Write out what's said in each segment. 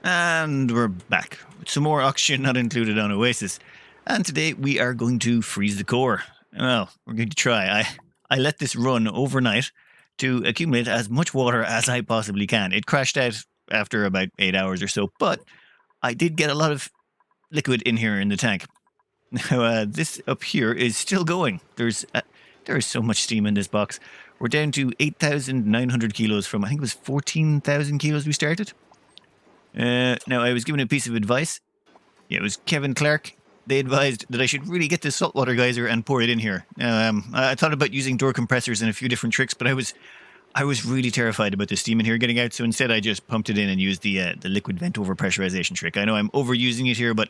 And we're back with some more oxygen not included on Oasiss. And today we are going to freeze the core. Well, we're going to try. I let this run overnight to accumulate as much water as I possibly can. It crashed out after about 8 hours or so, but I did get a lot of liquid in here in the tank. Now, this up here is still going. There is so much steam in this box. We're down to 8,900 kilos from, I think it was 14,000 kilos we started. Now, I was given a piece of advice. Yeah, it was Kevin Clark. They advised that I should really get this saltwater geyser and pour it in here. I thought about using door compressors and a few different tricks, but I was really terrified about the steam in here getting out, so instead I just pumped it in and used the liquid vent over pressurization trick. I know I'm overusing it here, but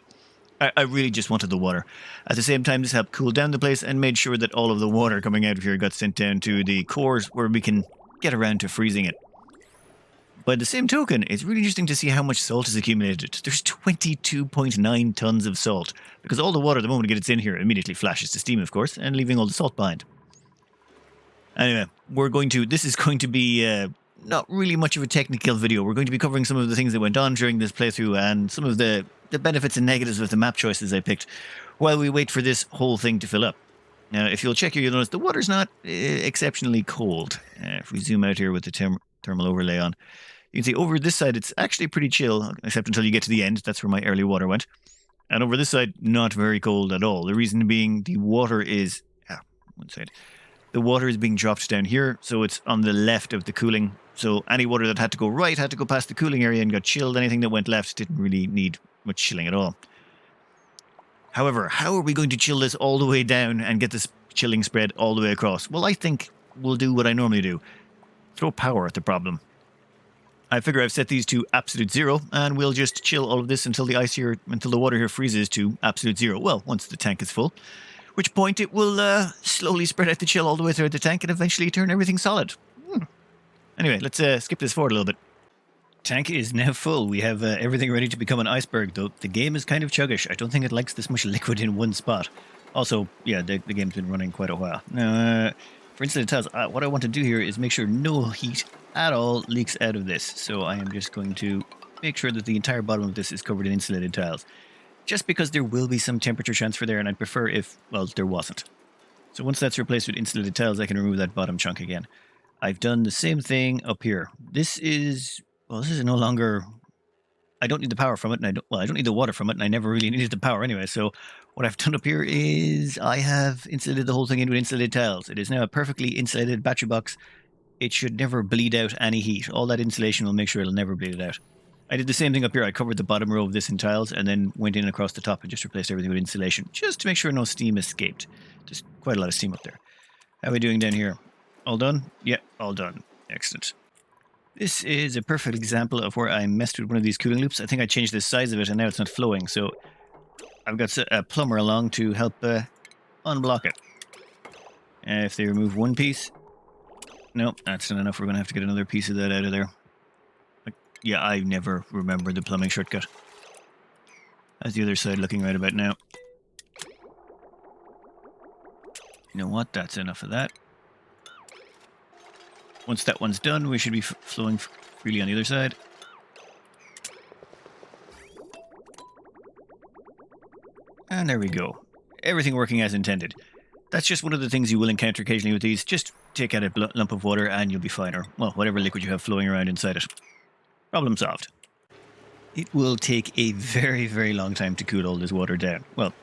I really just wanted the water. At the same time, this helped cool down the place and made sure that all of the water coming out of here got sent down to the cores where we can get around to freezing it. By the same token, it's really interesting to see how much salt is accumulated. There's 22.9 tons of salt, because all the water, the moment it gets in here, immediately flashes to steam, of course, and leaving all the salt behind. Anyway, this is going to be not really much of a technical video. We're going to be covering some of the things that went on during this playthrough and some of the benefits and negatives of the map choices I picked while we wait for this whole thing to fill up. Now, if you'll check here, you'll notice the water's not exceptionally cold. If we zoom out here with the thermal overlay on, you can see over this side, it's actually pretty chill, except until you get to the end. That's where my early water went. And over this side, not very cold at all. The reason being the water is... one side. The water is being dropped down here, so it's on the left of the cooling. So any water that had to go right had to go past the cooling area and got chilled. Anything that went left didn't really need much chilling at all. However, how are we going to chill this all the way down and get this chilling spread all the way across? Well, I think we'll do what I normally do. Throw power at the problem. I figure I've set these to absolute zero, and we'll just chill all of this until the water here freezes to absolute zero. Well, once the tank is full, which point it will slowly spread out the chill all the way throughout the tank and eventually turn everything solid. Anyway, let's skip this forward a little bit. Tank is now full. We have everything ready to become an iceberg, though the game is kind of chuggish. I don't think it likes this much liquid in one spot. Also, yeah, the game's been running quite a while. Now, for insulated tiles, what I want to do here is make sure no heat at all leaks out of this. So I am just going to make sure that the entire bottom of this is covered in insulated tiles. Just because there will be some temperature transfer there, and I'd prefer if, well, there wasn't. So once that's replaced with insulated tiles, I can remove that bottom chunk again. I've done the same thing up here. This is no longer... I don't need the power from it, and I don't need the water from it, and I never really needed the power anyway. So what I've done up here is I have insulated the whole thing in with insulated tiles. It is now a perfectly insulated battery box. It should never bleed out any heat. All that insulation will make sure it'll never bleed it out. I did the same thing up here. I covered the bottom row of this in tiles and then went in across the top and just replaced everything with insulation, just to make sure no steam escaped. Just quite a lot of steam up there. How are we doing down here? All done? Yep, all done. Excellent. This is a perfect example of where I messed with one of these cooling loops. I think I changed the size of it and now it's not flowing. So I've got a plumber along to help unblock it. If they remove one piece... Nope, that's not enough. We're going to have to get another piece of that out of there. Yeah, I never remember the plumbing shortcut. How's the other side looking right about now? You know what? That's enough of that. Once that one's done, we should be flowing freely on the other side. And there we go. Everything working as intended. That's just one of the things you will encounter occasionally with these. Just take out a lump of water and you'll be fine, or, well, whatever liquid you have flowing around inside it. Problem solved. It will take a very, very long time to cool all this water down. Well,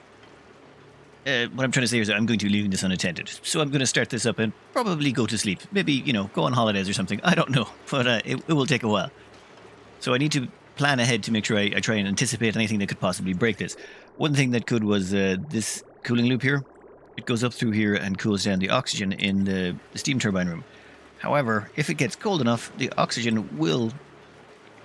what I'm trying to say is that I'm going to be leaving this unattended. So I'm going to start this up and probably go to sleep. Maybe, go on holidays or something. I don't know, but it will take a while. So I need to plan ahead to make sure I try and anticipate anything that could possibly break this. One thing that could was this cooling loop here. It goes up through here and cools down the oxygen in the steam turbine room. However, if it gets cold enough, the oxygen will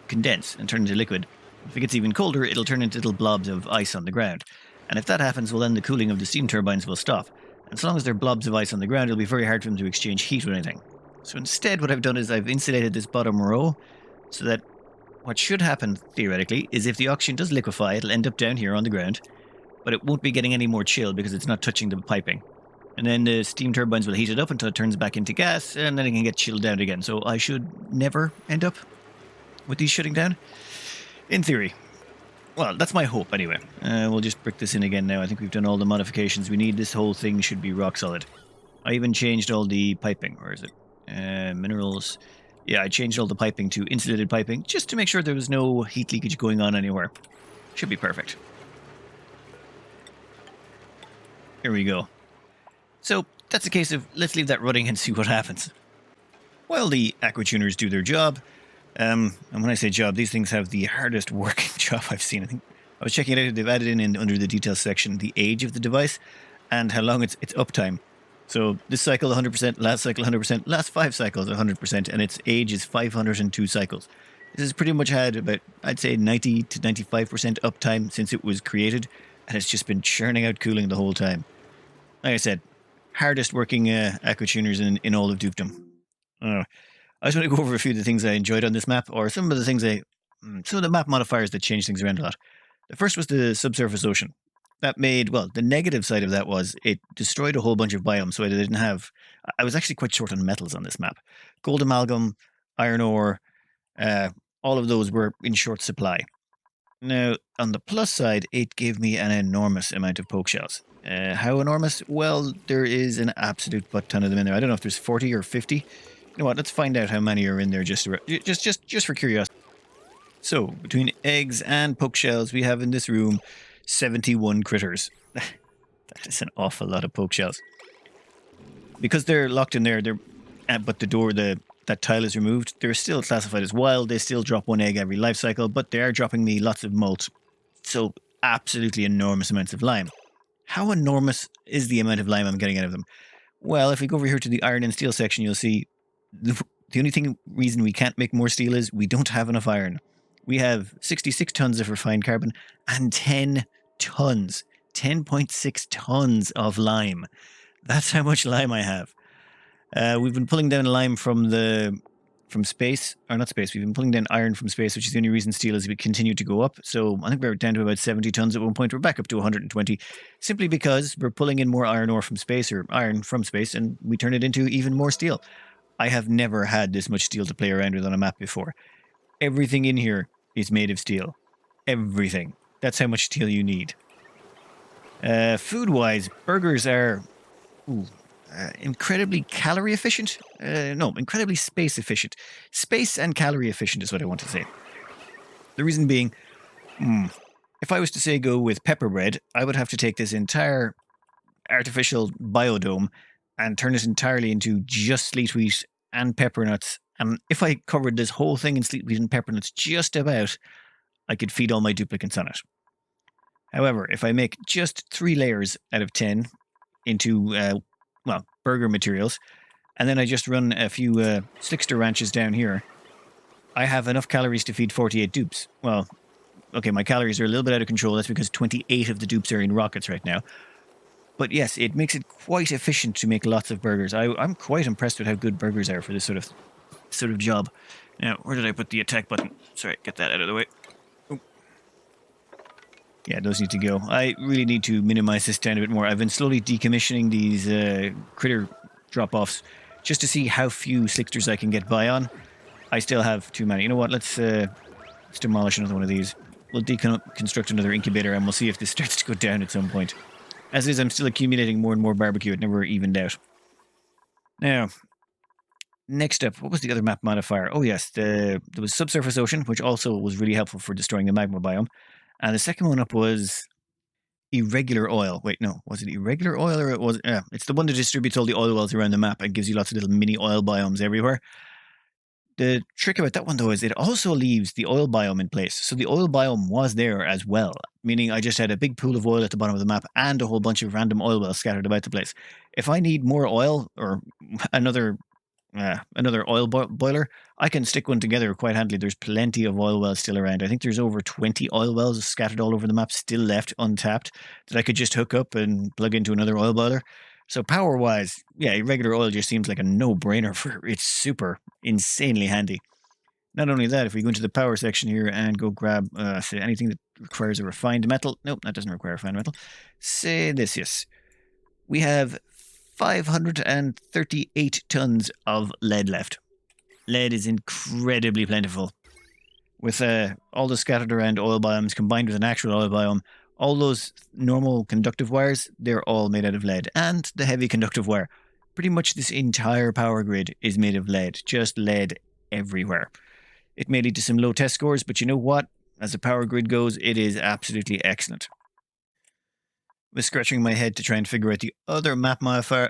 condense and turn into liquid. If it gets even colder, it'll turn into little blobs of ice on the ground. And if that happens, well, then the cooling of the steam turbines will stop. And so long as they're blobs of ice on the ground, it'll be very hard for them to exchange heat with anything. So instead, what I've done is I've insulated this bottom row so that what should happen, theoretically, is if the oxygen does liquefy, it'll end up down here on the ground, but it won't be getting any more chill because it's not touching the piping. And then the steam turbines will heat it up until it turns back into gas, and then it can get chilled down again. So I should never end up with these shutting down. In theory. Well, that's my hope anyway. We'll just brick this in again now. I think we've done all the modifications we need. This whole thing should be rock solid. I even changed all the piping. Where is it? Minerals. Yeah, I changed all the piping to insulated piping just to make sure there was no heat leakage going on anywhere. Should be perfect. Here we go. So that's a case of let's leave that running and see what happens. While the aquatuners do their job, and when I say job, these things have the hardest working job I've seen. I think I was checking it out. They've added in under the details section the age of the device and how long its uptime. So this cycle 100%, last cycle 100%, last 5 cycles 100%, and its age is 502 cycles. This has pretty much had about, I'd say, 90 to 95% uptime since it was created, and it's just been churning out cooling the whole time. Like I said, hardest working aquatuners in all of Dupedom. I just want to go over a few of the things I enjoyed on this map, or some of the map modifiers that change things around a lot. The first was the subsurface ocean. That made, well, the negative side of that was it destroyed a whole bunch of biomes, so I was actually quite short on metals on this map. Gold amalgam, iron ore, all of those were in short supply. Now, on the plus side, it gave me an enormous amount of poke shells. How enormous? Well, there is an absolute butt ton of them in there. I don't know if there's 40 or 50. You know what? Let's find out how many are in there just for curiosity. So, between eggs and poke shells, we have in this room 71 critters. That is an awful lot of poke shells. Because they're locked in there, but that tile is removed, they're still classified as wild. They still drop 1 egg every life cycle, but they are dropping me lots of molt. So, absolutely enormous amounts of lime. How enormous is the amount of lime I'm getting out of them? Well, if we go over here to the iron and steel section, you'll see the only reason we can't make more steel is we don't have enough iron. We have 66 tons of refined carbon and 10 tons, 10.6 tons of lime. That's how much lime I have. We've been pulling down lime from space, or not space, we've been pulling down iron from space, which is the only reason steel has continued to go up. So I think we're down to about 70 tons at one point. We're back up to 120, simply because we're pulling in more iron ore from space, or iron from space, and we turn it into even more steel. I have never had this much steel to play around with on a map before. Everything in here is made of steel. Everything. That's how much steel you need. Food-wise, burgers are incredibly calorie efficient. Incredibly space efficient. Space and calorie efficient is what I want to say. The reason being, if I was to say go with pepper bread, I would have to take this entire artificial biodome and turn it entirely into just sleet wheat and pepper nuts. And if I covered this whole thing in sleet wheat and pepper nuts just about, I could feed all my duplicants on it. However, if I make just 3 layers out of 10 into, burger materials, and then I just run a few slickster ranches down here, I have enough calories to feed 48 dupes. Well, okay, my calories are a little bit out of control. That's because 28 of the dupes are in rockets right now. But yes, it makes it quite efficient to make lots of burgers. I'm quite impressed with how good burgers are for this sort of job. Now, where did I put the attack button? Sorry, get that out of the way. Oh. Yeah, those need to go. I really need to minimize this down a bit more. I've been slowly decommissioning these critter drop-offs just to see how few slicksters I can get by on. I still have too many. You know what? Let's demolish another one of these. We'll deconstruct another incubator and we'll see if this starts to go down at some point. As is, I'm still accumulating more and more barbecue. It never evened out. Now, next up, what was the other map modifier? Oh yes, there was subsurface ocean, which also was really helpful for destroying the magma biome. And the second one up was irregular oil. Wait, no, was it irregular oil or it was? It's the one that distributes all the oil wells around the map and gives you lots of little mini oil biomes everywhere. The trick about that one, though, is it also leaves the oil biome in place. So the oil biome was there as well, meaning I just had a big pool of oil at the bottom of the map and a whole bunch of random oil wells scattered about the place. If I need more oil or another oil boiler, I can stick one together quite handily. There's plenty of oil wells still around. I think there's over 20 oil wells scattered all over the map, still left untapped, that I could just hook up and plug into another oil boiler. So power-wise, yeah, irregular oil just seems like a no-brainer for it's super insanely handy. Not only that, if we go into the power section here and go grab say anything that requires a refined metal. Nope, that doesn't require refined metal. Say this, yes. We have 538 tons of lead left. Lead is incredibly plentiful. with all the scattered around oil biomes combined with an actual oil biome, all those normal conductive wires, they're all made out of lead. And the heavy conductive wire. Pretty much this entire power grid is made of lead, just lead everywhere. It may lead to some low test scores, but you know what? As the power grid goes, it is absolutely excellent. I was scratching my head to try and figure out the other map modifiers.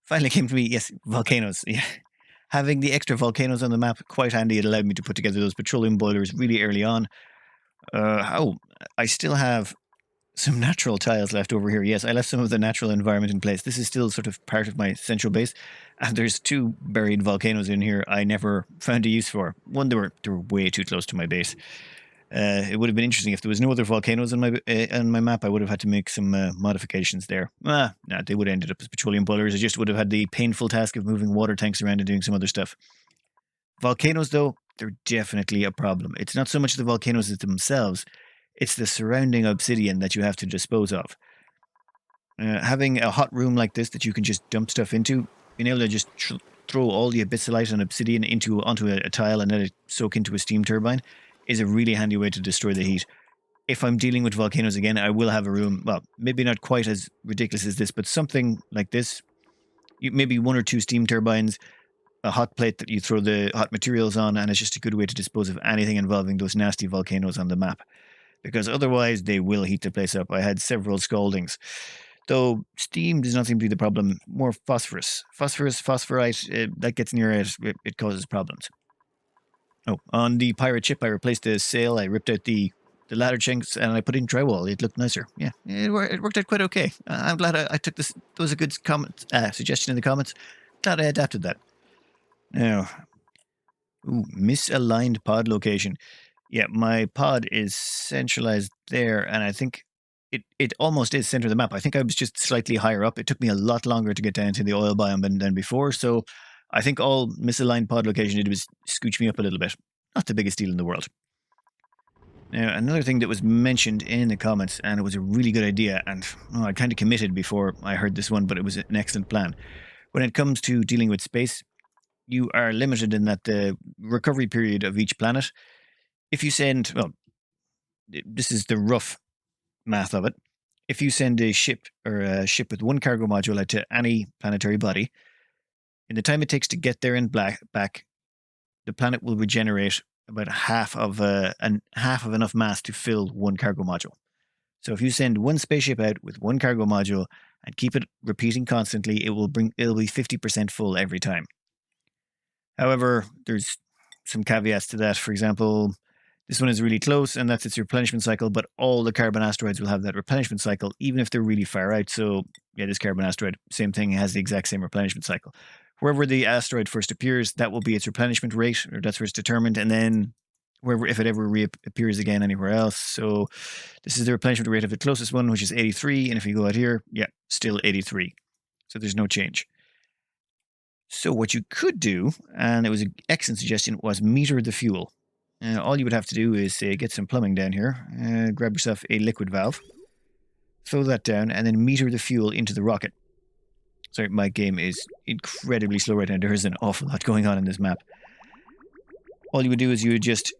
Finally came to me, yes, volcanoes. Yeah. Having the extra volcanoes on the map, quite handy. It allowed me to put together those petroleum boilers really early on. I still have some natural tiles left over here. Yes, I left some of the natural environment in place. This is still sort of part of my central base. And there's 2 buried volcanoes in here I never found a use for. One, they were way too close to my base. It would have been interesting if there was no other volcanoes on my map. I would have had to make some modifications there. They would have ended up as petroleum boilers. I just would have had the painful task of moving water tanks around and doing some other stuff. Volcanoes, though, they're definitely a problem. It's not so much the volcanoes themselves, it's the surrounding obsidian that you have to dispose of. Having a hot room like this that you can just dump stuff into, being able to just throw all the abyssalite and obsidian onto a tile and let it soak into a steam turbine is a really handy way to destroy the heat. If I'm dealing with volcanoes again, I will have a room, well, maybe not quite as ridiculous as this, but something like this. Maybe 1 or 2 steam turbines, a hot plate that you throw the hot materials on, and it's just a good way to dispose of anything involving those nasty volcanoes on the map. Because otherwise, they will heat the place up. I had several scaldings. Though steam does not seem to be the problem, more phosphorus. Phosphorite, that gets near it, it causes problems. Oh, on the pirate ship, I replaced the sail, I ripped out the ladder chinks, and I put in drywall. It looked nicer. Yeah, it worked out quite okay. I'm glad I took this. That was a good suggestion in the comments. Glad I adapted that. Now, misaligned pod location. Yeah, my pod is centralized there, and I think it almost is center of the map. I think I was just slightly higher up. It took me a lot longer to get down to the oil biome than before, so I think all misaligned pod location did was scooch me up a little bit. Not the biggest deal in the world. Now, another thing that was mentioned in the comments, and it was a really good idea, and I kind of committed before I heard this one, but it was an excellent plan. When it comes to dealing with space, you are limited in that the recovery period of each planet, if you send, well, this is the rough math of it. If you send a ship with 1 cargo module out to any planetary body, in the time it takes to get there and back, the planet will regenerate about half of enough mass to fill 1 cargo module. So if you send 1 spaceship out with 1 cargo module and keep it repeating constantly, it'll be 50% full every time. However, there's some caveats to that. For example, this one is really close, and that's its replenishment cycle, but all the carbon asteroids will have that replenishment cycle, even if they're really far out. So, yeah, this carbon asteroid, same thing, has the exact same replenishment cycle. Wherever the asteroid first appears, that will be its replenishment rate, or that's where it's determined, and then wherever, if it ever reappears again anywhere else. So, this is the replenishment rate of the closest one, which is 83, and if you go out here, yeah, still 83. So, there's no change. So what you could do, and it was an excellent suggestion, was meter the fuel. All you would have to do is get some plumbing down here, grab yourself a liquid valve, throw that down, and then meter the fuel into the rocket. Sorry, my game is incredibly slow right now. There's an awful lot going on in this map. All you would do is you would just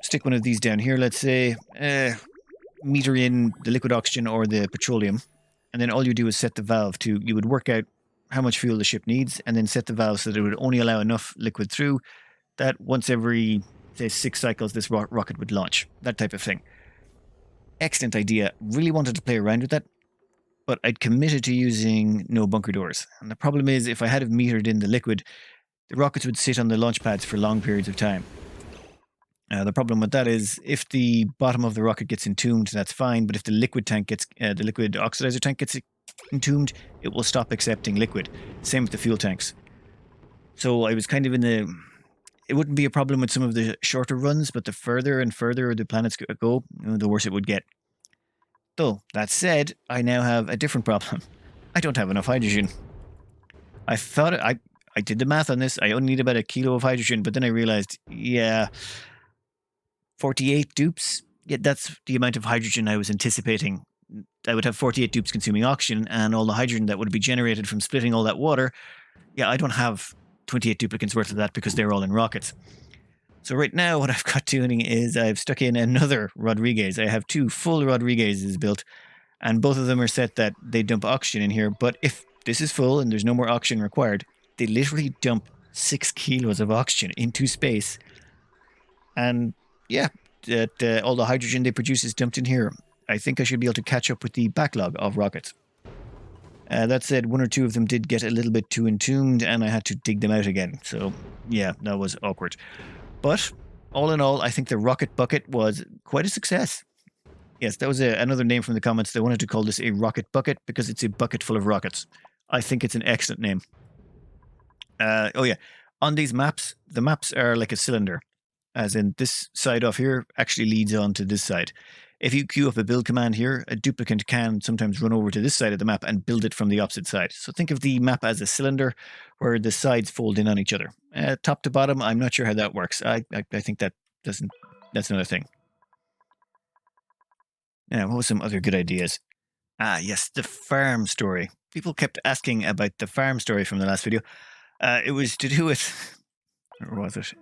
stick one of these down here, let's say, meter in the liquid oxygen or the petroleum, and then all you do is set the valve to, you would work out how much fuel the ship needs, and then set the valve so that it would only allow enough liquid through that once every, say, 6 cycles, this rocket would launch. That type of thing. Excellent idea. Really wanted to play around with that, but I'd committed to using no bunker doors. And the problem is, if I had have metered in the liquid, the rockets would sit on the launch pads for long periods of time. The problem with that is, if the bottom of the rocket gets entombed, that's fine, but if the liquid tank gets, the liquid oxidizer tank gets entombed, it will stop accepting liquid. Same with the fuel tanks. So I was kind of in the, it wouldn't be a problem with some of the shorter runs, but the further and further the planets go, the worse it would get. Though, that said, I now have a different problem. I don't have enough hydrogen. I thought, I did the math on this, I only need about 1 kilo of hydrogen, but then I realized, yeah, 48 dupes, yeah, that's the amount of hydrogen I was anticipating. I would have 48 dupes consuming oxygen, and all the hydrogen that would be generated from splitting all that water, yeah, I don't have 28 duplicants worth of that because they're all in rockets. So right now what I've got doing is I've stuck in another Rodriguez. I have 2 full Rodriguezes built, and both of them are set that they dump oxygen in here. But if this is full and there's no more oxygen required, they literally dump 6 kilos of oxygen into space. And yeah, that all the hydrogen they produce is dumped in here. I think I should be able to catch up with the backlog of rockets. That said, 1 or 2 of them did get a little bit too entombed, and I had to dig them out again. So yeah, that was awkward. But all in all, I think the rocket bucket was quite a success. Yes, that was another name from the comments. They wanted to call this a rocket bucket because it's a bucket full of rockets. I think it's an excellent name. Oh yeah, on these maps, the maps are like a cylinder, as in this side off here actually leads on to this side. If you queue up a build command here, a duplicant can sometimes run over to this side of the map and build it from the opposite side. So think of the map as a cylinder where the sides fold in on each other. Top to bottom, I'm not sure how that works. I think that doesn't. That's another thing. Yeah, what was some other good ideas? Ah, yes, the farm story. People kept asking about the farm story from the last video. It was to do with, or was it?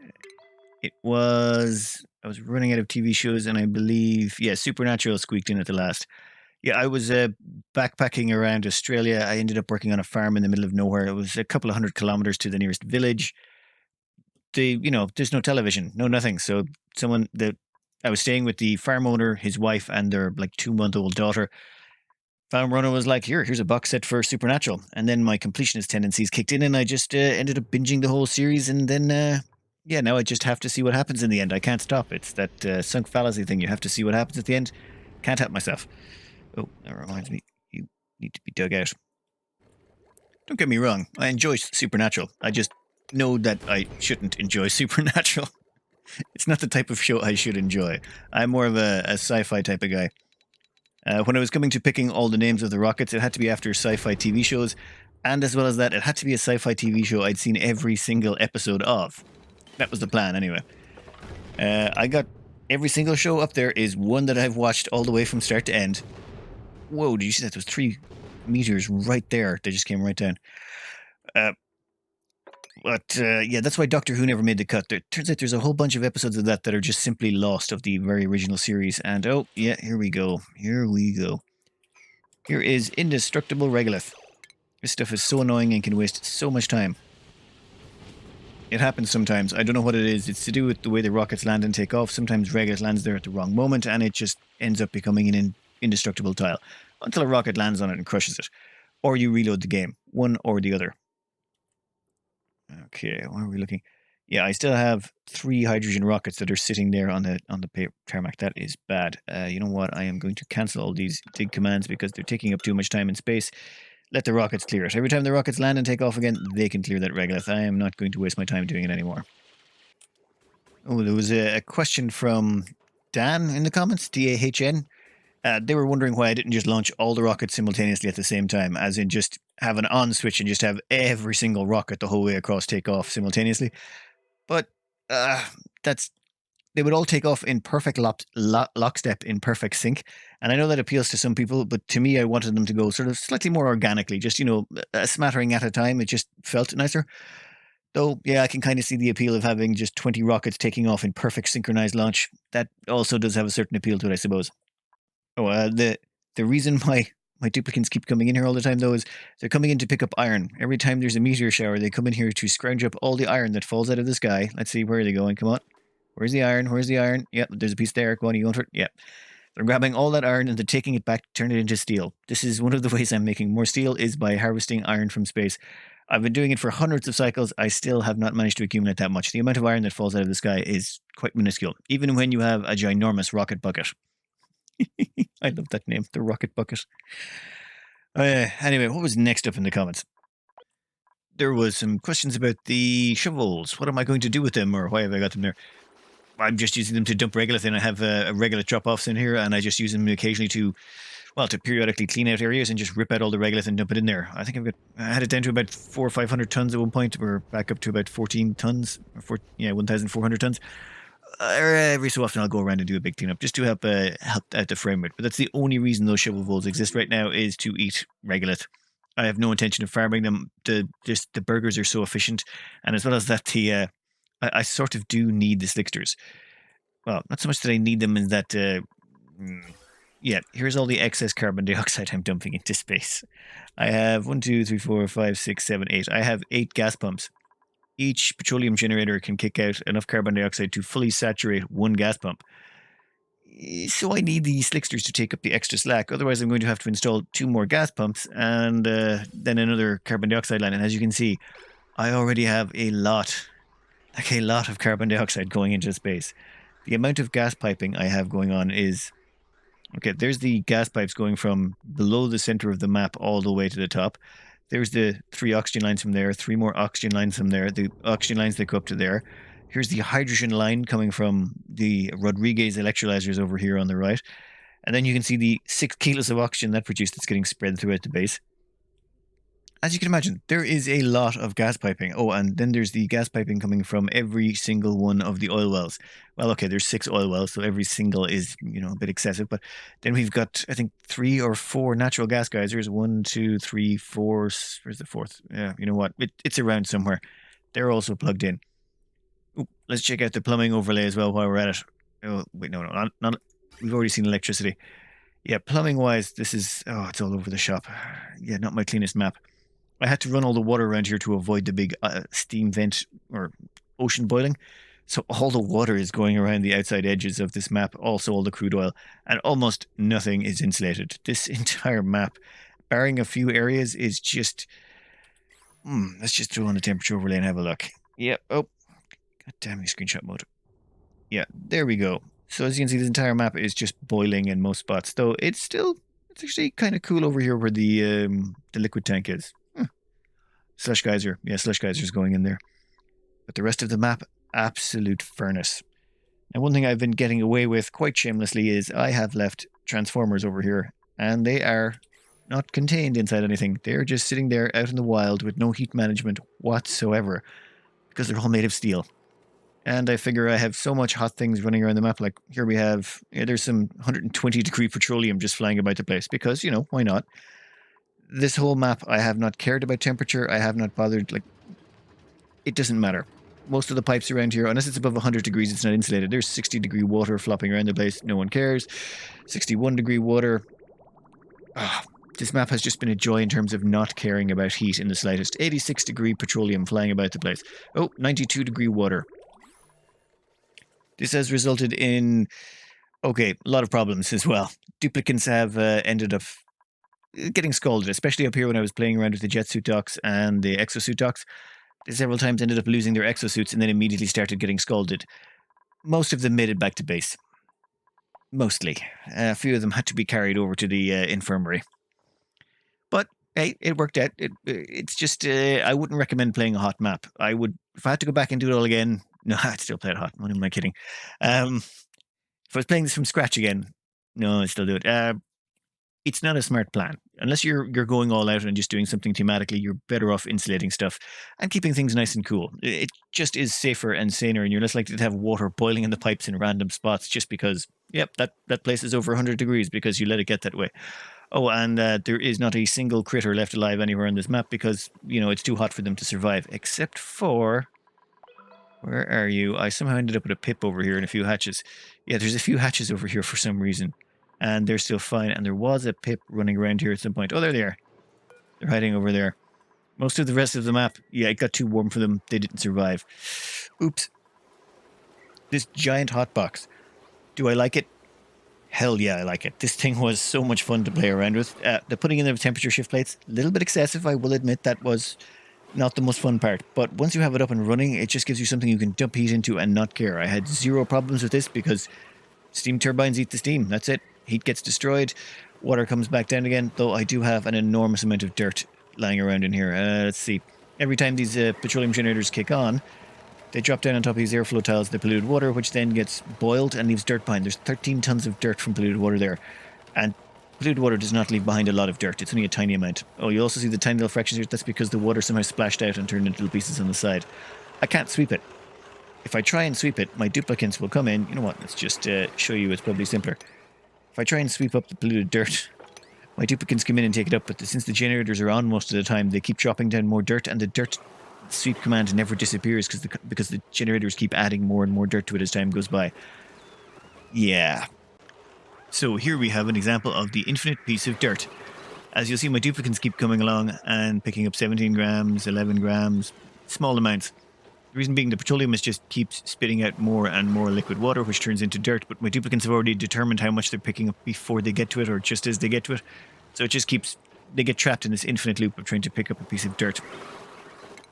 It was, I was running out of TV shows, and I believe, yeah, Supernatural squeaked in at the last. Yeah, I was backpacking around Australia. I ended up working on a farm in the middle of nowhere. It was a couple of 100 kilometers to the nearest village. There's no television, no nothing. So I was staying with the farm owner, his wife, and their like 2-month-old daughter. Farm owner was like, here's a box set for Supernatural. And then my completionist tendencies kicked in, and I just ended up binging the whole series. And then, yeah, now I just have to see what happens in the end. I can't stop. It's that sunk fallacy thing. You have to see what happens at the end. Can't help myself. Oh, that reminds me. You need to be dug out. Don't get me wrong. I enjoy Supernatural. I just know that I shouldn't enjoy Supernatural. It's not the type of show I should enjoy. I'm more of a sci-fi type of guy. When I was coming to picking all the names of the rockets, it had to be after sci-fi TV shows. And as well as that, it had to be a sci-fi TV show I'd seen every single episode of. That was the plan, anyway. I got every single show up there is one that I've watched all the way from start to end. Whoa, did you see that? There was 3 meters right there. They just came right down. Yeah, that's why Doctor Who never made the cut. Turns out there's a whole bunch of episodes of that are just simply lost of the very original series. And oh, yeah, here we go. Here we go. Here is Indestructible Regulus. This stuff is so annoying and can waste so much time. It happens sometimes. I don't know what it is. It's to do with the way the rockets land and take off. Sometimes Regulus lands there at the wrong moment, and it just ends up becoming an indestructible tile until a rocket lands on it and crushes it. Or you reload the game. One or the other. Okay, what are we looking? Yeah, I still have 3 hydrogen rockets that are sitting there on the tarmac. That is bad. You know what? I am going to cancel all these dig commands because they're taking up too much time and space. Let the rockets clear it. Every time the rockets land and take off again, they can clear that Regulus. I am not going to waste my time doing it anymore. Oh, there was a question from Dan in the comments, DAHN. They were wondering why I didn't just launch all the rockets simultaneously at the same time, as in just have an on switch and just have every single rocket the whole way across take off simultaneously. But they would all take off in perfect lockstep, in perfect sync. And I know that appeals to some people, but to me, I wanted them to go sort of slightly more organically, just, a smattering at a time. It just felt nicer. Though, yeah, I can kind of see the appeal of having just 20 rockets taking off in perfect synchronized launch. That also does have a certain appeal to it, I suppose. Oh, the reason my duplicants keep coming in here all the time, though, is they're coming in to pick up iron. Every time there's a meteor shower, they come in here to scrounge up all the iron that falls out of the sky. Let's see, where are they going? Come on. Where's the iron? Where's the iron? Yep, there's a piece there. Go on, you going for it? Yep. They're grabbing all that iron and they're taking it back to turn it into steel. This is one of the ways I'm making more steel, is by harvesting iron from space. I've been doing it for hundreds of cycles. I still have not managed to accumulate that much. The amount of iron that falls out of the sky is quite minuscule, even when you have a ginormous rocket bucket. I love that name, the rocket bucket. Anyway, what was next up in the comments? There was some questions about the shovels. What am I going to do with them, or why have I got them there? I'm just using them to dump Regulus in. I have a regular drop-offs in here, and I just use them occasionally to periodically clean out areas and just rip out all the Regulus and dump it in there. I think I had it down to about 400 or 500 tons at one point. We're back up to about 14 tons, 1,400 tons. Every so often I'll go around and do a big cleanup just to help out the frame rate. But that's the only reason those shovel voles exist right now, is to eat Regulus. I have no intention of farming them. The burgers are so efficient, and as well as that, I sort of do need the slicksters. Well, not so much that I need them in that... yeah, here's all the excess carbon dioxide I'm dumping into space. I have 1, 2, 3, 4, 5, 6, 7, 8. I have 8 gas pumps. Each petroleum generator can kick out enough carbon dioxide to fully saturate one gas pump. So I need the slicksters to take up the extra slack. Otherwise, I'm going to have to install 2 more gas pumps and then another carbon dioxide line. And as you can see, I already have a lot of carbon dioxide going into space. The amount of gas piping I have going on is... Okay, there's the gas pipes going from below the center of the map all the way to the top. There's the 3 oxygen lines from there, 3 more oxygen lines from there, the oxygen lines that go up to there. Here's the hydrogen line coming from the Rodriguez electrolyzers over here on the right. And then you can see the 6 kilos of oxygen that produced that's getting spread throughout the base. As you can imagine, there is a lot of gas piping. Oh, and then there's the gas piping coming from every single one of the oil wells. Well, okay, there's 6 oil wells, so every single is, a bit excessive. But then we've got, I think, 3 or 4 natural gas geysers. 1, 2, 3, 4. Where's the 4th? Yeah, you know what? It's around somewhere. They're also plugged in. Ooh, let's check out the plumbing overlay as well while we're at it. Oh, wait, no, not. We've already seen electricity. Yeah, plumbing-wise, this is... Oh, it's all over the shop. Yeah, not my cleanest map. I had to run all the water around here to avoid the big steam vent or ocean boiling. So all the water is going around the outside edges of this map, also all the crude oil, and almost nothing is insulated. This entire map, barring a few areas, is just... let's just throw on the temperature overlay and have a look. Yeah, oh, god damn you, screenshot mode. Yeah, there we go. So as you can see, this entire map is just boiling in most spots, though it's actually kind of cool over here where the liquid tank is. Slush geyser. Yeah, slush geyser's going in there. But the rest of the map, absolute furnace. And one thing I've been getting away with quite shamelessly is I have left transformers over here, and they are not contained inside anything. They're just sitting there out in the wild with no heat management whatsoever, because they're all made of steel. And I figure I have so much hot things running around the map. Like here we have, there's some 120-degree petroleum just flying about the place, because, why not? This whole map, I have not cared about temperature. I have not bothered, it doesn't matter. Most of the pipes around here, unless it's above 100 degrees, it's not insulated. There's 60-degree water flopping around the place. No one cares. 61-degree water. This map has just been a joy in terms of not caring about heat in the slightest. 86-degree petroleum flying about the place. Oh, 92-degree water. This has resulted in, a lot of problems as well. Duplicants have ended up getting scalded, especially up here when I was playing around with the jetsuit docks and the exosuit docks. They several times ended up losing their exosuits and then immediately started getting scalded. Most of them made it back to base. Mostly. A few of them had to be carried over to the infirmary. But, hey, it worked out. It's just, I wouldn't recommend playing a hot map. I would, if I had to go back and do it all again, no, I'd still play it hot. What am I kidding? If I was playing this from scratch again, no, I'd still do it. It's not a smart plan. Unless you're going all out and just doing something thematically, you're better off insulating stuff and keeping things nice and cool. It just is safer and saner, and you're less likely to have water boiling in the pipes in random spots just because, yep, that place is over 100 degrees because you let it get that way. Oh, and there is not a single critter left alive anywhere on this map because, it's too hot for them to survive, except for... Where are you? I somehow ended up with a pip over here and a few hatches. Yeah, there's a few hatches over here for some reason. And they're still fine. And there was a pip running around here at some point. Oh, they're there. They're hiding over there. Most of the rest of the map, yeah, it got too warm for them. They didn't survive. Oops. This giant hot box. Do I like it? Hell yeah, I like it. This thing was so much fun to play around with. The putting in the temperature shift plates, a little bit excessive, I will admit. That was not the most fun part. But once you have it up and running, it just gives you something you can dump heat into and not care. I had 0 problems with this because steam turbines eat the steam. That's it. Heat gets destroyed, water comes back down again, though I do have an enormous amount of dirt lying around in here. Let's see. Every time these petroleum generators kick on, they drop down on top of these airflow tiles, the polluted water, which then gets boiled and leaves dirt behind. There's 13 tons of dirt from polluted water there. And polluted water does not leave behind a lot of dirt. It's only a tiny amount. Oh, you also see the tiny little fractions here. That's because the water somehow splashed out and turned into little pieces on the side. I can't sweep it. If I try and sweep it, my duplicants will come in. You know what? Let's just show you. It's probably simpler. If I try and sweep up the polluted dirt, my duplicants come in and take it up, but since the generators are on most of the time, they keep dropping down more dirt, and the dirt sweep command never disappears because the generators keep adding more and more dirt to it as time goes by. Yeah. So here we have an example of the infinite piece of dirt. As you'll see, my duplicants keep coming along and picking up 17 grams, 11 grams, small amounts. The reason being the petroleum just keeps spitting out more and more liquid water, which turns into dirt, but my duplicants have already determined how much they're picking up before they get to it or just as they get to it. So it just keeps, they get trapped in this infinite loop of trying to pick up a piece of dirt.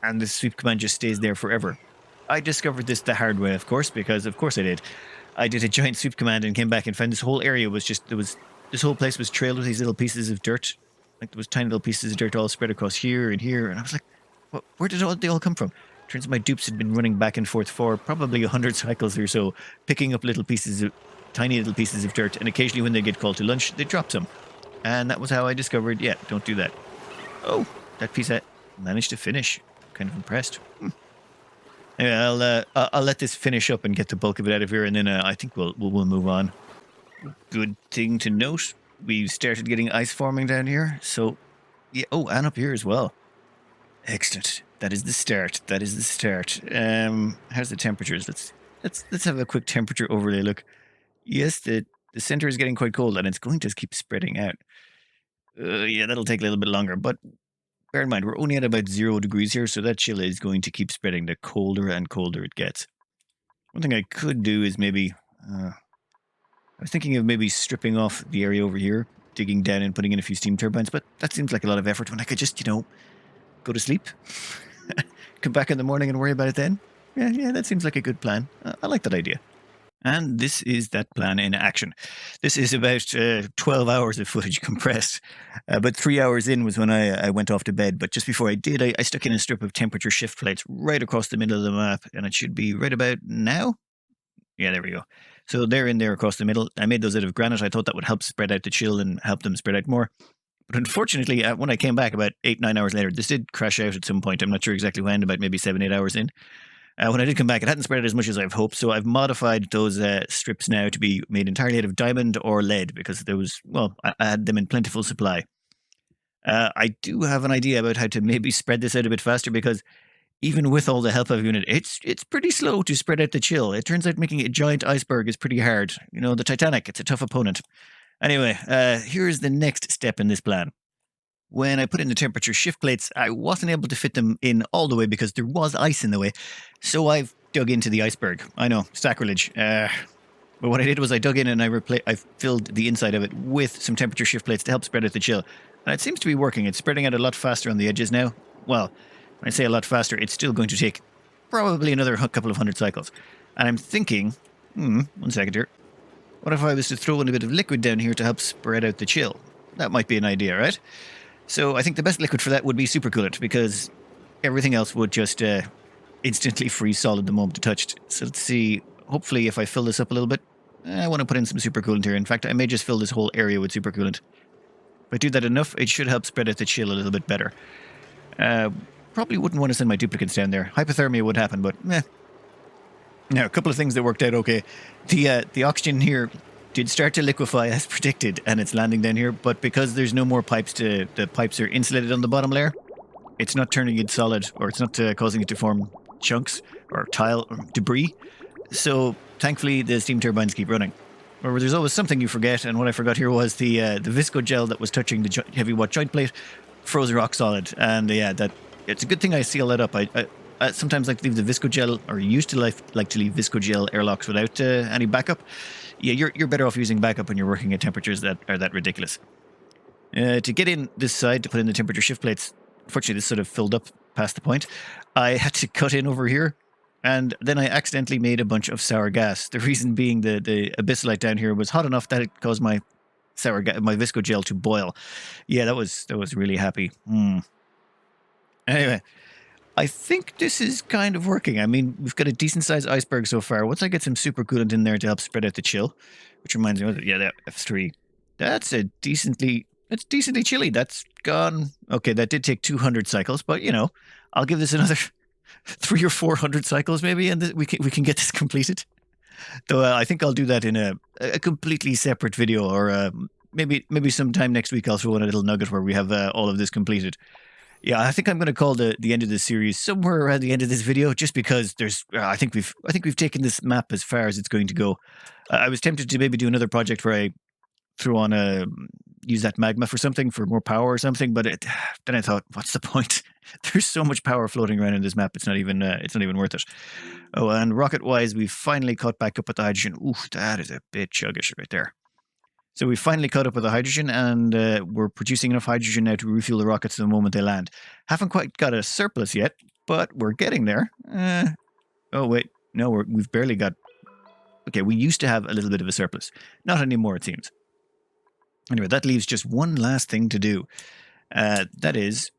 And the sweep command just stays there forever. I discovered this the hard way, of course, because of course I did. I did a giant sweep command and came back and found this whole area was just, this whole place was trailed with these little pieces of dirt. Like there was tiny little pieces of dirt all spread across here and here. And I was like, where did they all come from? Turns out my dupes had been running back and forth for probably 100 cycles or so, picking up tiny little pieces of dirt. And occasionally when they get called to lunch, they drop some. And that was how I discovered, yeah, don't do that. Oh, that piece I managed to finish. Kind of impressed. Anyway, I'll let this finish up and get the bulk of it out of here, and then I think we'll move on. Good thing to note, we've started getting ice forming down here. So, yeah. Oh, and up here as well. Excellent. That is the start. That is the start. How's the temperatures? Let's have a quick temperature overlay look. Yes, the center is getting quite cold, and it's going to keep spreading out. Yeah, that'll take a little bit longer, but bear in mind, we're only at about 0 degrees here, so that chill is going to keep spreading the colder and colder it gets. One thing I could do is maybe, I was thinking of maybe stripping off the area over here, digging down and putting in a few steam turbines, but that seems like a lot of effort when I could just, go to sleep, come back in the morning and worry about it then. Yeah, that seems like a good plan. I like that idea. And this is that plan in action. This is about 12 hours of footage compressed. But 3 hours in was when I went off to bed. But just before I did, I stuck in a strip of temperature shift plates right across the middle of the map. And it should be right about now. Yeah, there we go. So they're in there across the middle. I made those out of granite. I thought that would help spread out the chill and help them spread out more. But unfortunately, when I came back about 8-9 hours later, this did crash out at some point. I'm not sure exactly when, about maybe 7-8 hours in. When I did come back, it hadn't spread out as much as I've hoped, so I've modified those strips now to be made entirely out of diamond or lead, because there was, I had them in plentiful supply. I do have an idea about how to maybe spread this out a bit faster, because even with all the help of unit, it's pretty slow to spread out the chill. It turns out making a giant iceberg is pretty hard. The Titanic, it's a tough opponent. Anyway, here's the next step in this plan. When I put in the temperature shift plates, I wasn't able to fit them in all the way because there was ice in the way. So I've dug into the iceberg. I know, sacrilege. But what I did was I dug in and I filled the inside of it with some temperature shift plates to help spread out the chill. And it seems to be working. It's spreading out a lot faster on the edges now. Well, when I say a lot faster, it's still going to take probably another couple of 100 cycles. And I'm thinking, 1 second here. What if I was to throw in a bit of liquid down here to help spread out the chill? That might be an idea, right? So I think the best liquid for that would be super coolant, because everything else would just instantly freeze solid the moment it touched. So let's see. Hopefully, if I fill this up a little bit, I want to put in some super coolant here. In fact, I may just fill this whole area with super coolant. If I do that enough, it should help spread out the chill a little bit better. Probably wouldn't want to send my duplicants down there. Hypothermia would happen, but meh. Now, a couple of things that worked out okay. The oxygen here did start to liquefy as predicted, and it's landing down here, but because there's no more pipes the pipes are insulated on the bottom layer, it's not turning it solid, or it's not causing it to form chunks or tile or debris. So thankfully the steam turbines keep running. However, there's always something you forget, and what I forgot here was the visco gel that was touching the heavy watt joint plate froze rock solid, and it's a good thing I seal that up. I sometimes like to leave the visco gel, or used to like to leave visco gel airlocks without any backup. Yeah, you're better off using backup when you're working at temperatures that are that ridiculous. To get in this side to put in the temperature shift plates, unfortunately this sort of filled up past the point. I had to cut in over here, and then I accidentally made a bunch of sour gas. The reason being the abyssalite down here was hot enough that it caused my my visco gel to boil. Yeah, that was really happy. Anyway, I think this is kind of working. I mean, we've got a decent-sized iceberg so far. Once I get some super coolant in there to help spread out the chill, which reminds me, that F3. That's decently chilly. That's gone. Okay, that did take 200 cycles, but, I'll give this another 300 or 400 cycles maybe, and we can get this completed. Though I think I'll do that in a completely separate video, or maybe sometime next week I'll throw in a little nugget where we have all of this completed. Yeah, I think I'm going to call the end of this series somewhere around the end of this video, just because there's. I think we've taken this map as far as it's going to go. I was tempted to maybe do another project where I threw on a use that magma for something for more power or something, but then I thought, what's the point? There's so much power floating around in this map; it's not even worth it. Oh, and rocket wise, we've finally caught back up with the hydrogen. Oof, that is a bit chuggish right there. So we finally caught up with the hydrogen, and we're producing enough hydrogen now to refuel the rockets the moment they land. Haven't quite got a surplus yet, but we're getting there. Oh wait, no, we've barely got. Okay, we used to have a little bit of a surplus. Not anymore, it seems. Anyway, that leaves just one last thing to do. That is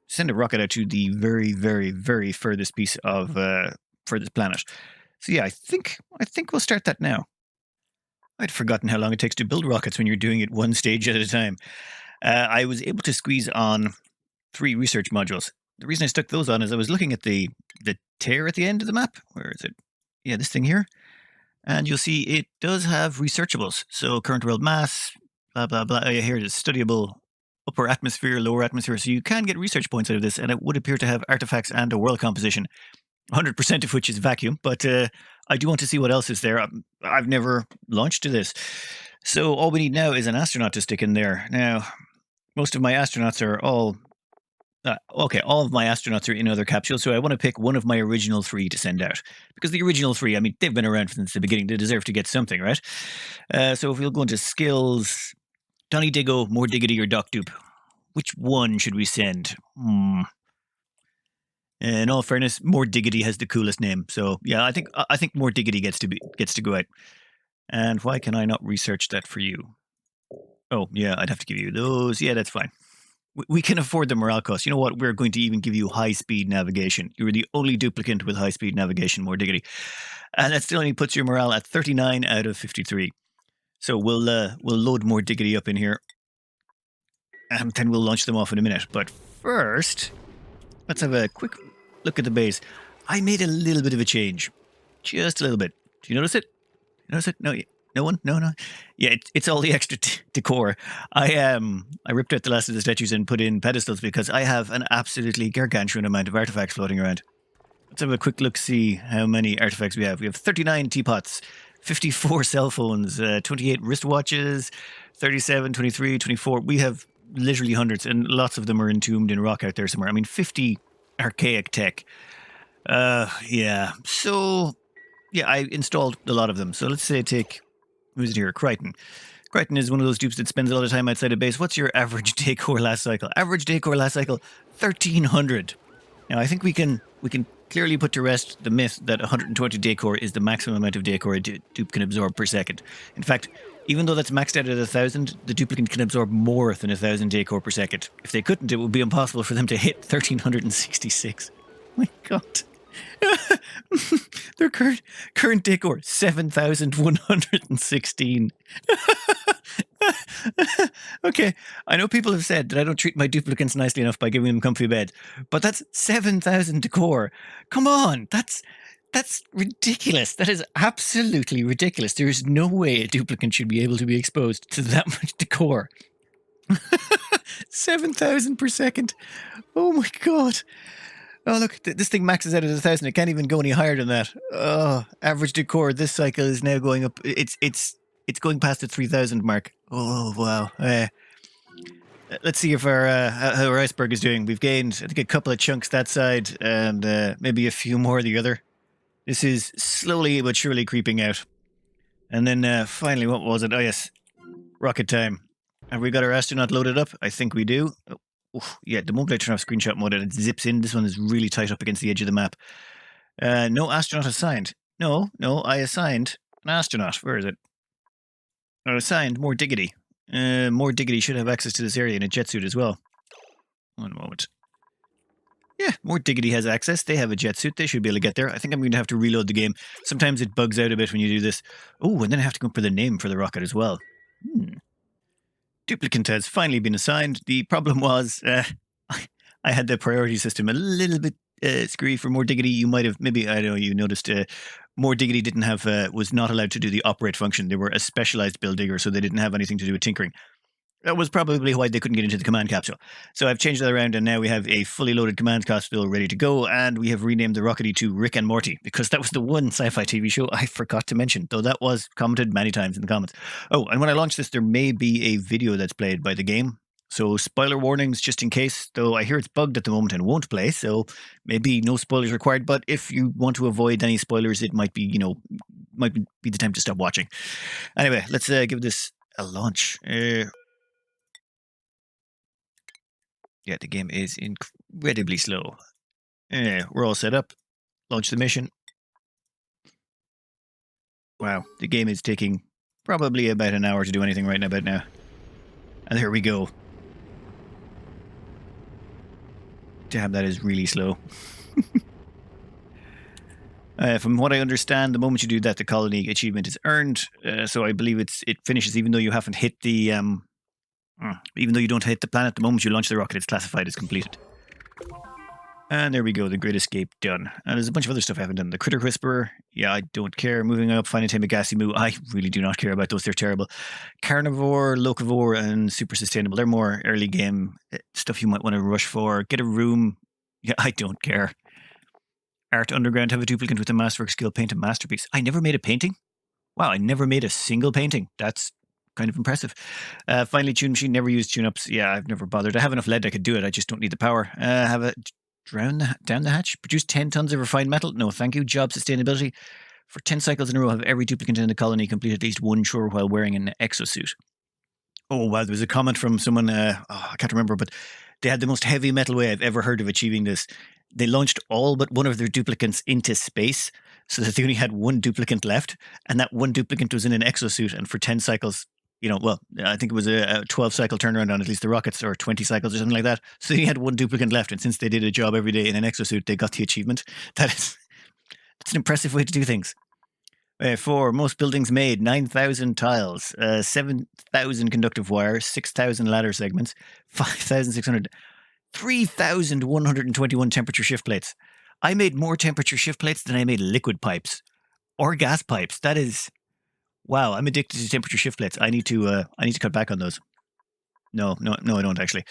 send a rocket out to the very, very, very furthest piece of furthest planet. So yeah, I think we'll start that now. I'd forgotten how long it takes to build rockets when you're doing it one stage at a time. I was able to squeeze on 3 research modules. The reason I stuck those on is I was looking at the tear at the end of the map. Where is it? Yeah, this thing here. And you'll see it does have researchables. So current world mass, blah, blah, blah. Oh, yeah, here it is. Studyable upper atmosphere, lower atmosphere. So you can get research points out of this, and it would appear to have artifacts and a world composition, 100% of which is vacuum. But I do want to see what else is there. I've never launched to this. So all we need now is an astronaut to stick in there. Now, most of my astronauts are all all of my astronauts are in other capsules, so I want to pick one of my original 3 to send out. Because the original 3, I mean, they've been around since the beginning. They deserve to get something, right? So if we'll go into skills, Donny Diggo, More Diggity, or Doc Dupe, which one should we send? In all fairness, More Diggity has the coolest name. So yeah, I think More Diggity gets to go out. And why can I not research that for you? Oh yeah, I'd have to give you those. Yeah, that's fine. We can afford the morale cost. You know what? We're going to even give you high-speed navigation. You're the only duplicant with high-speed navigation, More Diggity. And that still only puts your morale at 39 out of 53. So we'll load More Diggity up in here. And then we'll launch them off in a minute. But first, let's have a quick look at the base. I made a little bit of a change. Just a little bit. Do you notice it? Notice it? No one? No. Yeah, it's all the extra decor. I ripped out the last of the statues and put in pedestals because I have an absolutely gargantuan amount of artifacts floating around. Let's have a quick look, see how many artifacts we have. We have 39 teapots, 54 cell phones, 28 wristwatches, 37, 23, 24. We have literally hundreds, and lots of them are entombed in rock out there somewhere. I mean, 50 archaic tech. Yeah. So, yeah, I installed a lot of them. So let's say take... Who's it here? Crichton. Crichton is one of those dupes that spends a lot of time outside of base. What's your average decor last cycle? Average decor last cycle, 1,300. Now, I think we can clearly put to rest the myth that 120 decor is the maximum amount of decor a dupe can absorb per second. In fact, even though that's maxed out at 1,000, the duplicant can absorb more than 1,000 decor per second. If they couldn't, it would be impossible for them to hit 1,366. My God. Their current decor 7,116. Okay, I know people have said that I don't treat my duplicants nicely enough by giving them comfy beds, but that's 7,000 decor. Come on, that's ridiculous. That is absolutely ridiculous. There is no way a duplicant should be able to be exposed to that much decor. 7,000 per second. Oh my God. Oh, look, this thing maxes out at 1,000. It can't even go any higher than that. Oh, average decor this cycle is now going up. It's going past the 3,000 mark. Oh, wow. Let's see if how our iceberg is doing. We've gained, I think, a couple of chunks that side and maybe a few more the other. This is slowly but surely creeping out. And then finally, what was it? Oh, yes. Rocket time. Have we got our astronaut loaded up? I think we do. Oof, yeah, the moment I turn off screenshot mode and it zips in, this one is really tight up against the edge of the map. No astronaut assigned. No, I assigned an astronaut. Where is it? I assigned More Diggity. More Diggity should have access to this area in a jet suit as well. One moment. Yeah, More Diggity has access. They have a jet suit. They should be able to get there. I think I'm going to have to reload the game. Sometimes it bugs out a bit when you do this. Oh, and then I have to come up with a name for the rocket as well. Duplicant has finally been assigned. The problem was I had the priority system a little bit screwy for More Diggity. You might have, maybe, I don't know, you noticed More Diggity didn't have, was not allowed to do the operate function. They were a specialized build digger, so they didn't have anything to do with tinkering. That was probably why they couldn't get into the command capsule. So I've changed that around, and now we have a fully loaded command capsule ready to go, and we have renamed the Rockety to Rick and Morty, because that was the one sci-fi TV show I forgot to mention, though that was commented many times in the comments. Oh, and when I launch this, there may be a video that's played by the game. So spoiler warnings just in case, though I hear it's bugged at the moment and won't play, so maybe no spoilers required. But if you want to avoid any spoilers, it might be, might be the time to stop watching. Anyway, let's give this a launch. Yeah, the game is incredibly slow. Yeah, we're all set up. Launch the mission. Wow, the game is taking probably about an hour to do anything right about now. And there we go. Damn, that is really slow. From what I understand, the moment you do that, the colony achievement is earned. So I believe it finishes even though you haven't hit the... even though you don't hit the planet, the moment you launch the rocket, it's classified as completed. And there we go, the Great Escape done. And there's a bunch of other stuff I haven't done. The Critter Whisperer, yeah, I don't care. Moving up, Finding Time Gassy Moo, I really do not care about those, they're terrible. Carnivore, Locavore, and Super Sustainable, they're more early game stuff you might want to rush for. Get a Room, yeah, I don't care. Art Underground, have a duplicant with a masterwork skill, paint a masterpiece. I never made a painting? Wow, I never made a single painting. That's kind of impressive. Finally, Tune Machine, never used tune-ups. Yeah, I've never bothered. I have enough lead I could do it, I just don't need the power. Have a... down the hatch. Produce 10 tons of refined metal. No, thank you. Job sustainability. For 10 cycles in a row, have every duplicant in the colony complete at least one chore while wearing an exosuit. Oh, wow. There was a comment from someone, I can't remember, but they had the most heavy metal way I've ever heard of achieving this. They launched all but one of their duplicants into space so that they only had one duplicant left. And that one duplicant was in an exosuit. And for 10 cycles, I think it was a 12 cycle turnaround on at least the rockets, or 20 cycles or something like that. So they had one duplicant left. And since they did a job every day in an exosuit, they got the achievement. That's an impressive way to do things. 4, most buildings made, 9,000 tiles, 7,000 conductive wire, 6,000 ladder segments, 5,600, 3,121 temperature shift plates. I made more temperature shift plates than I made liquid pipes or gas pipes. That is... Wow, I'm addicted to temperature shift plates. I need to cut back on those. No, I don't actually.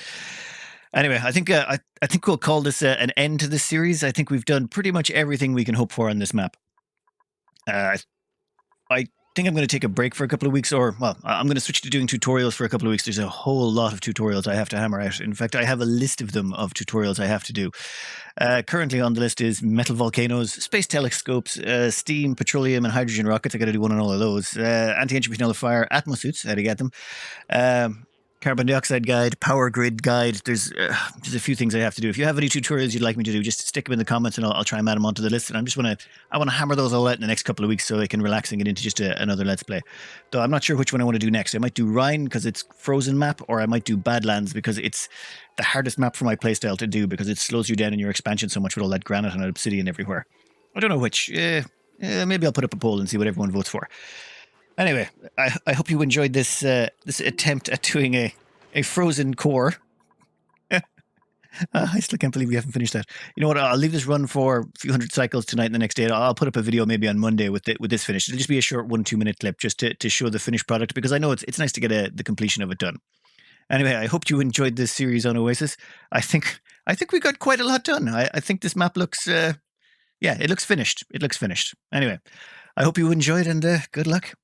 Anyway, I think we'll call this an end to this series. I think we've done pretty much everything we can hope for on this map. I think I'm going to take a break for a couple of weeks, I'm going to switch to doing tutorials for a couple of weeks. There's a whole lot of tutorials I have to hammer out. In fact, I have a list of them, of tutorials I have to do. Currently on the list is metal volcanoes, space telescopes, steam, petroleum, and hydrogen rockets. I got to do one on all of those. Anti-entropy nullifier, atmosuits, how to get them. Carbon dioxide guide, power grid guide. There's a few things I have to do. If you have any tutorials you'd like me to do, just stick them in the comments and I'll try and add them onto the list. And I want to hammer those all out in the next couple of weeks so I can relax and get into just another Let's Play. Though I'm not sure which one I want to do next. I might do Rhine because it's frozen map, or I might do Badlands because it's the hardest map for my playstyle to do because it slows you down in your expansion so much with all that granite and obsidian everywhere. I don't know which. Maybe I'll put up a poll and see what everyone votes for. Anyway, I hope you enjoyed this attempt at doing a frozen core. I still can't believe we haven't finished that. You know what? I'll leave this run for a few hundred cycles tonight and the next day. I'll put up a video maybe on Monday with this finished. It'll just be a short 1-2 minute clip just to show the finished product, because I know it's nice to get the completion of it done. Anyway, I hope you enjoyed this series on Oasis. I think we got quite a lot done. I think this map looks, it looks finished. It looks finished. Anyway, I hope you enjoyed, and good luck.